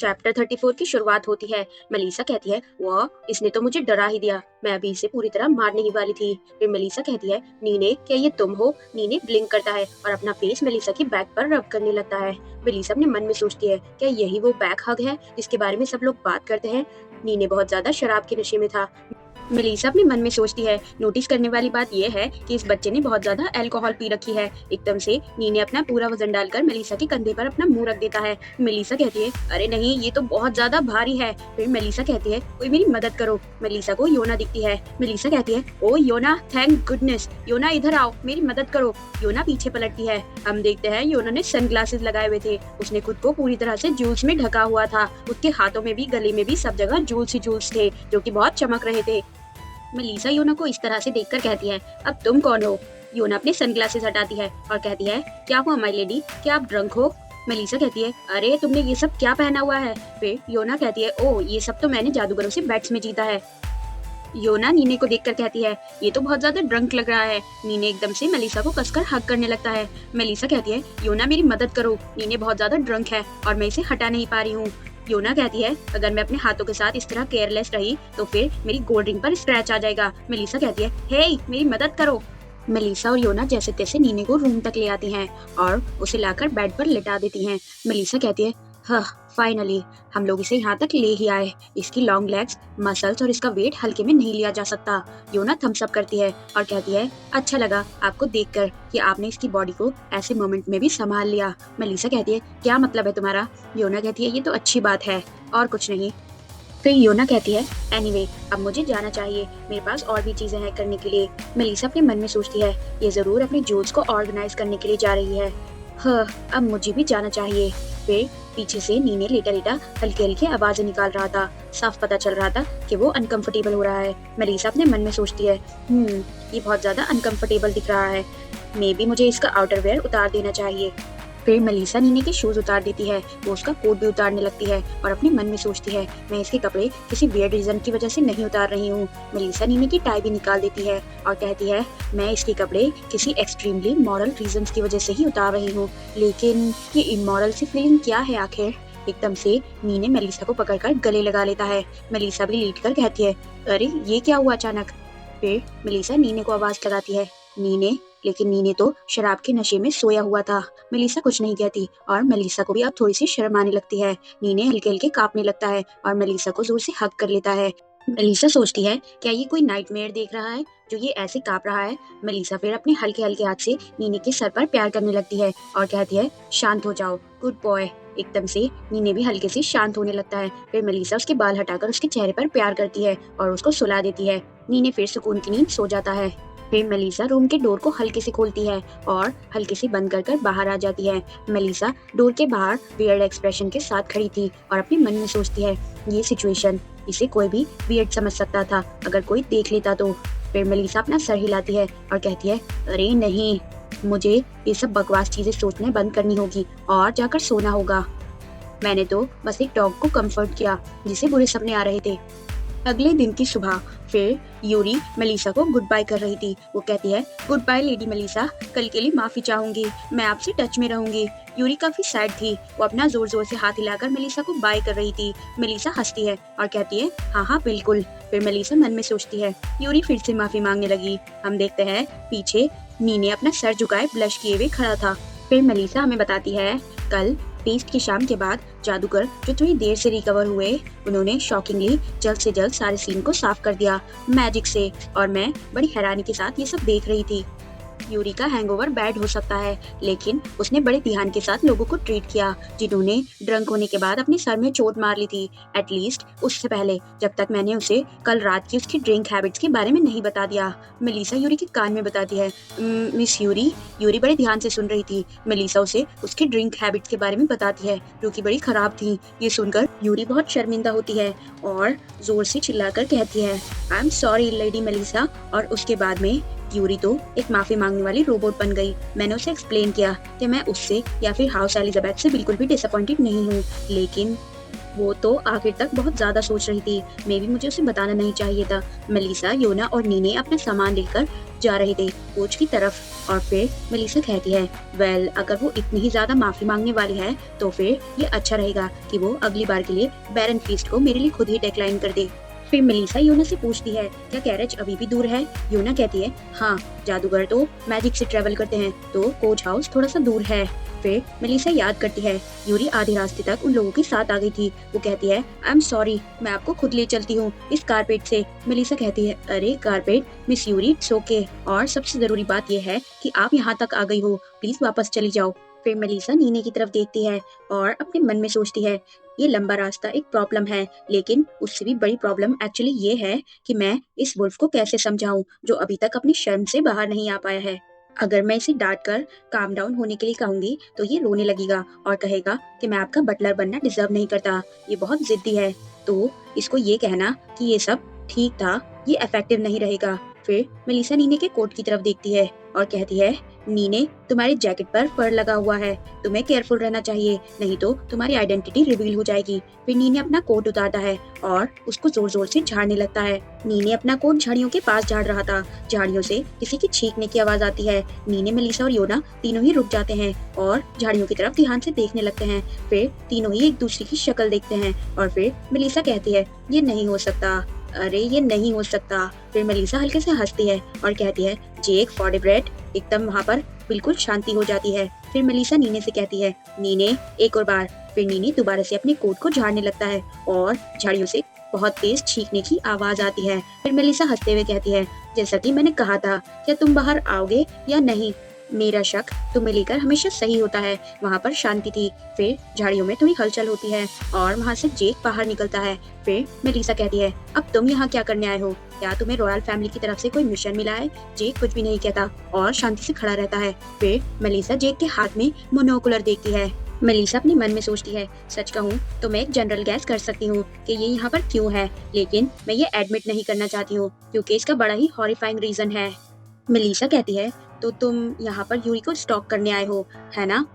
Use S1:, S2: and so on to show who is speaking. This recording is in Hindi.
S1: चैप्टर 34 की शुरुआत होती है। मेलिसा कहती है, वाह, इसने तो मुझे डरा ही दिया। मैं अभी इसे पूरी तरह मारने ही वाली थी। फिर मेलिसा कहती है, नीने, क्या ये तुम हो? नीने ब्लिंक करता है और अपना फेस मेलिसा की बैक पर रब करने लगता है। मेलिसा अपने मन में सोचती है, क्या यही वो बैक हग है जिसके बारे में सब लोग बात करते हैं? नीने बहुत ज्यादा शराब के नशे में था। मेलिसा अपने मन में सोचती है। नोटिस करने वाली बात यह है कि इस बच्चे ने बहुत ज्यादा अल्कोहल पी रखी है। एकदम से नीने अपना पूरा वजन डालकर मेलिसा के कंधे पर अपना मुंह रख देता है। मेलिसा कहती है, अरे नहीं, ये तो बहुत ज्यादा भारी है। फिर मेलिसा कहती है, कोई मेरी मदद करो। मेलिसा को योना दिखती है। मेलिसा कहती है, ओ योना, थैंक गुडनेस। योना इधर आओ, मेरी मदद करो। योना पीछे पलटती है। हम देखते हैं योना ने सनग्लासेस लगाए हुए थे। उसने खुद को पूरी तरह से जूल्स में ढका हुआ था। उसके हाथों में भी, गले में भी, सब जगह जूल्स ही जूल्स थे जो कि बहुत चमक रहे थे। मेलिसा योना को इस तरह से देखकर कहती है, अब तुम कौन हो? योना अपने सनग्लासेस हटाती है और कहती है, क्या हुआ माय लेडी, क्या आप ड्रंक हो? मेलिसा कहती है, अरे तुमने ये सब क्या पहना हुआ है? फिर योना कहती है, ओ ये सब तो मैंने जादूगरों से बेट्स में जीता है। योना नीने को देखकर कहती है, ये तो बहुत ज्यादा ड्रंक लग रहा है। नीने एकदम से मेलिसा को कसकर हग करने लगता है। मेलिसा कहती है, योना मेरी मदद करो, नीने बहुत ज्यादा ड्रंक है और मैं इसे हटा नहीं पा रही हूँ। योना कहती है, अगर मैं अपने हाथों के साथ इस तरह केयरलेस रही तो फिर मेरी गोल्ड रिंग पर स्क्रैच आ जाएगा। मेलिसा कहती है, हे मेरी मदद करो। मेलिसा और योना जैसे तैसे नीने को रूम तक ले आती हैं और उसे लाकर बेड पर लिटा देती हैं। मेलिसा कहती है, हाँ फाइनली हम लोग इसे यहाँ तक ले ही आए। इसकी लॉन्ग लेग्स, मसल्स और इसका वेट हल्के में नहीं लिया जा सकता। योना थम्स अप करती है और कहती है, अच्छा लगा आपको देखकर कि आपने इसकी बॉडी को ऐसे मोमेंट में भी संभाल लिया। मेलिसा कहती है, क्या मतलब है तुम्हारा? योना कहती है, ये तो अच्छी बात है और कुछ नहीं। फिर योना कहती है, एनीवे अब मुझे जाना चाहिए, मेरे पास और भी चीजें हैं करने के लिए। मेलिसा अपने मन में सोचती है, ये जरूर अपने जूल्स को ऑर्गेनाइज करने के लिए जा रही है। हाँ, अब मुझे भी जाना चाहिए। फिर पीछे से नीने लेटा लेटा हल्की हल्की आवाजें निकाल रहा था। साफ पता चल रहा था कि वो अनकंफर्टेबल हो रहा है। मेलिसा अपने मन में सोचती है, ये बहुत ज्यादा अनकंफर्टेबल दिख रहा है। मे बी मुझे इसका आउटरवेयर उतार देना चाहिए। फिर मेलिसा नीने के शूज उतार देती है। वो उसका कोट भी उतारने लगती है और अपने मन में सोचती है, मैं इसके कपड़े किसी वियर्ड रीजन की वजह से नहीं उतार रही हूँ। मेलिसा नीने की टाई भी निकाल देती है और कहती है, मैं इसके कपड़े किसी एक्सट्रीमली मॉरल रीजंस की वजह से ही उतार रही हूँ। लेकिन ये इमोरल सी फीलिंग क्या है आखिर? एकदम से नीने मेलिसा को पकड़कर गले लगा लेता है। मेलिसा भी लेट कर कहती है, अरे ये क्या हुआ अचानक? फिर मेलिसा नीने को आवाज लगाती है, नीने। लेकिन नीने तो शराब के नशे में सोया हुआ था। मेलिसा कुछ नहीं कहती और मेलिसा को भी अब थोड़ी सी शर्म आने लगती है। नीने हल्के हल्के कांपने लगता है और मेलिसा को जोर से हग कर लेता है। मेलिसा सोचती है, क्या ये कोई नाइटमेयर देख रहा है जो ये ऐसे कांप रहा है? मेलिसा फिर अपने हल्के हल्के हाथ से नीने के सर पर प्यार करने लगती है और कहती है, शांत हो जाओ, गुड बॉय। एकदम से नीने भी हल्के से शांत होने लगता है। फिर मेलिसा उसके बाल हटाकर उसके चेहरे पर प्यार करती है और उसको सुला देती है। नीने फिर सुकून की नींद सो जाता है। फिर मेलिसा रूम के डोर को हल्के से खोलती है और हल्के से बंद कर कर बाहर आ जाती है। मेलिसा डोर के बाहर वियर्ड एक्सप्रेशन के साथ खड़ी थी और अपने मन में सोचती है, ये सिचुएशन, इसे कोई भी वियर्ड समझ सकता था अगर कोई देख लेता तो। फिर मेलिसा अपना सर हिलाती है और कहती है, अरे नहीं, मुझे ये सब बकवास चीजें सोचने बंद करनी होगी और जाकर सोना होगा। मैंने तो बस एक डॉग को कंफर्ट किया जिसे बुरे सपने आ रहे थे। अगले दिन की सुबह फिर यूरी मेलिसा को गुड बाय कर रही थी। वो कहती है, गुड बाय लेडी मेलिसा, कल के लिए माफी चाहूंगी, मैं आपसे टच में रहूंगी। यूरी काफी सैड थी। वो अपना जोर जोर से हाथ हिलाकर मेलिसा को बाय कर रही थी। मेलिसा हंसती है और कहती है, हाँ हाँ बिल्कुल। फिर मेलिसा मन में सोचती है, यूरी फिर से माफी मांगने लगी। हम देखते हैं पीछे नीने अपना सर झुकाए ब्लश किए हुए खड़ा था। फिर मेलिसा हमें बताती है, कल फेस्ट की शाम के बाद जादूगर जो थोड़ी देर से रिकवर हुए, उन्होंने शॉकिंगली जल्द से जल्द सारे सीन को साफ कर दिया मैजिक से। और मैं बड़ी हैरानी के साथ ये सब देख रही थी। यूरी का हैंगओवर बैड हो सकता है, लेकिन उसने बड़े ध्यान के साथ लोगों को ट्रीट किया जिन्होंने ड्रंक होने के बाद अपने सर में चोट मार ली थी। एटलीस्ट उससे पहले, जब तक मैंने उसे कल रात की उसकी ड्रिंक हैबिट्स के बारे में नहीं बता दिया। मेलिसा यूरी के कान में बताती है, मिस यूरी। यूरी बड़े ध्यान से सुन रही थी। मेलिसा उसे उसकी ड्रिंक हैबिट्स के बारे में बताती है जो कि बड़ी खराब थी। ये सुनकर यूरी बहुत शर्मिंदा होती है और जोर से चिल्लाकर कहती है, I am sorry lady Melissa. और उसके बाद में यूरी तो एक माफी मांगने वाली रोबोट बन गई। मैंने उसे एक्सप्लेन किया कि मैं उससे या फिर हाउस एलिजाबेथ से बिल्कुल भी डिसअपॉइंटेड नहीं हूँ, लेकिन वो तो आखिर तक बहुत ज्यादा सोच रही थी। मे भी मुझे उसे बताना नहीं चाहिए था। मेलिसा, योना और नीने अपना सामान लेकर जा रहे थे कोच की तरफ। और फिर मेलिसा कहती है वेल अगर वो इतनी ही ज्यादा माफी मांगने वाली है तो फिर ये अच्छा रहेगा कि वो अगली बार के लिए बैरन फीस्ट को मेरे लिए खुद ही डिक्लाइन कर दे। फिर मेलिसा योना से पूछती है क्या कैरेज अभी भी दूर है। योना कहती है हाँ, जादूगर तो मैजिक से ट्रेवल करते हैं तो कोच हाउस थोड़ा सा दूर है। फिर मेलिसा याद करती है यूरी आधे रास्ते तक उन लोगों के साथ आ गई थी। वो कहती है आई एम सॉरी, मैं आपको खुद ले चलती हूँ इस कारपेट से। मेलिसा कहती है अरे carpet miss Yuri, it's okay, और सबसे जरूरी बात यह है कि आप यहाँ तक आ गई हो, प्लीज वापस चली जाओ। फिर मेलिसा नीने की तरफ देखती है और अपने मन में सोचती है ये लंबा रास्ता एक प्रॉब्लम है, लेकिन उससे भी बड़ी प्रॉब्लम एक्चुअली ये है कि मैं इस वुल्फ को कैसे समझाऊं जो अभी तक अपनी शर्म से बाहर नहीं आ पाया है। अगर मैं इसे डांट कर काम डाउन होने के लिए कहूंगी तो ये रोने लगेगा और कहेगा कि मैं आपका बटलर बनना डिजर्व नहीं करता, ये बहुत जिद्दी है। तो इसको ये कहना कि ये सब ठीक था ये इफेक्टिव नहीं रहेगा। फिर मेलिसा नीने के कोट की तरफ देखती है और कहती है नीने तुम्हारी जैकेट पर फर लगा हुआ है, तुम्हें केयरफुल रहना चाहिए नहीं तो तुम्हारी आइडेंटिटी रिवील हो जाएगी। फिर नीने अपना कोट उतारता है और उसको जोर जोर से झाड़ने लगता है। नीने अपना कोट झाड़ियों के पास झाड़ रहा था, झाड़ियों से किसी की छींकने की आवाज आती है। नीने, मेलिसा और योना तीनों ही रुक जाते हैं और झाड़ियों की तरफ ध्यान से देखने लगते हैं। फिर तीनों ही एक दूसरे की शक्ल देखते हैं और फिर मेलिसा कहती है ये नहीं हो सकता, अरे ये नहीं हो सकता। फिर मेलिसा हल्के से हंसती है और कहती है जेक फॉडेब्रेट। एकदम वहाँ पर बिल्कुल शांति हो जाती है। फिर मेलिसा नीने से कहती है नीने एक और बार। फिर नीने दोबारा से अपने कोट को झाड़ने लगता है और झाड़ियों से बहुत तेज छींकने की आवाज आती है। फिर मेलिसा हंसते हुए कहती है जैसा कि मैंने कहा था, क्या तुम बाहर आओगे या नहीं? मेरा शक तुम्हें लेकर हमेशा सही होता है। वहाँ पर शांति थी। फिर झाड़ियों में थोड़ी हलचल होती है और वहाँ से जेक बाहर निकलता है। फिर मेलिसा कहती है अब तुम यहाँ क्या करने आए हो? क्या तुम्हें रॉयल फैमिली की तरफ से कोई मिशन मिला है? जेक कुछ भी नहीं कहता और शांति से खड़ा रहता है। फिर मेलिसा जेक के हाथ में मोनोकुलर देखती है। मेलिसा अपने मन में सोचती है सच कहूँ तो मैं एक जनरल गैस कर सकती हूँ कि ये यहाँ पर क्यों है, लेकिन मैं ये एडमिट नहीं करना चाहती हूँ क्योंकि इसका बड़ा ही हॉरिफाइंग रीजन है। मेलिसा कहती है तो तुम यहाँ पर यूरी को स्टॉक करने आए हो, है ना?